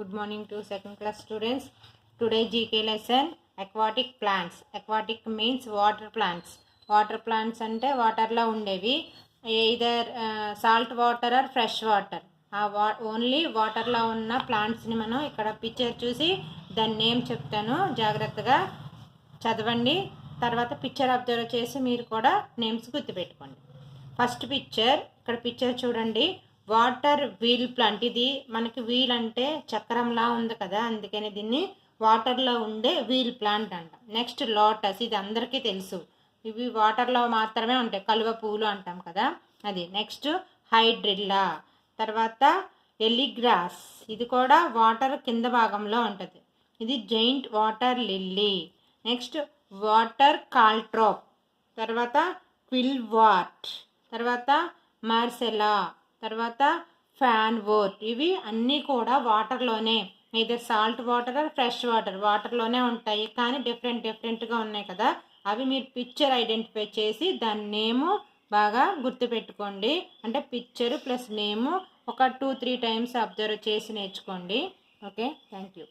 Good morning to second class students. Today GK lesson aquatic plants. Aquatic means water plants. Water plants అంటే వాటర్లో ఉండేవి, either salt water or fresh water. Only వాటర్లో ఉన్న ప్లాంట్స్ని మనం ఇక్కడ picture చూసి దాని నేమ్ చెప్తాను, జాగ్రత్తగా చదవండి. తర్వాత పిక్చర్ అబ్జర్వ్ చేసి మీరు కూడా నేమ్స్ గుర్తుపెట్టుకోండి. ఫస్ట్ పిక్చర్, ఇక్కడ పిక్చర్ చూడండి. Water wheel plant. ఇది మనకి వీల్ అంటే చక్రంలా ఉంది కదా, అందుకని దీన్ని వాటర్లో ఉండే వీల్ ప్లాంట్ అంట. నెక్స్ట్ లోటస్, ఇది అందరికీ తెలుసు, ఇవి వాటర్లో మాత్రమే ఉంటాయి, కలువ పూలు అంటాం కదా అది. నెక్స్ట్ హైడ్రిల్లా, తర్వాత ఎలిగ్రాస్, ఇది కూడా వాటర్ కింద భాగంలో ఉంటుంది, ఇది giant water lily. Next water caltrop, తర్వాత క్విల్వార్ట్, తర్వాత మార్సెలా, తర్వాత ఫ్యాన్ వోర్ట్. ఇవి అన్నీ కూడా వాటర్లోనే, either salt water or fresh వాటర్లోనే ఉంటాయి, కానీ డిఫరెంట్గా ఉన్నాయి కదా. అవి మీరు పిక్చర్ ఐడెంటిఫై చేసి దాని నేము బాగా గుర్తుపెట్టుకోండి. అంటే పిక్చర్ ప్లస్ నేము ఒక 2-3 టైమ్స్ అబ్జర్వ్ చేసి నేర్చుకోండి. Okay, thank you.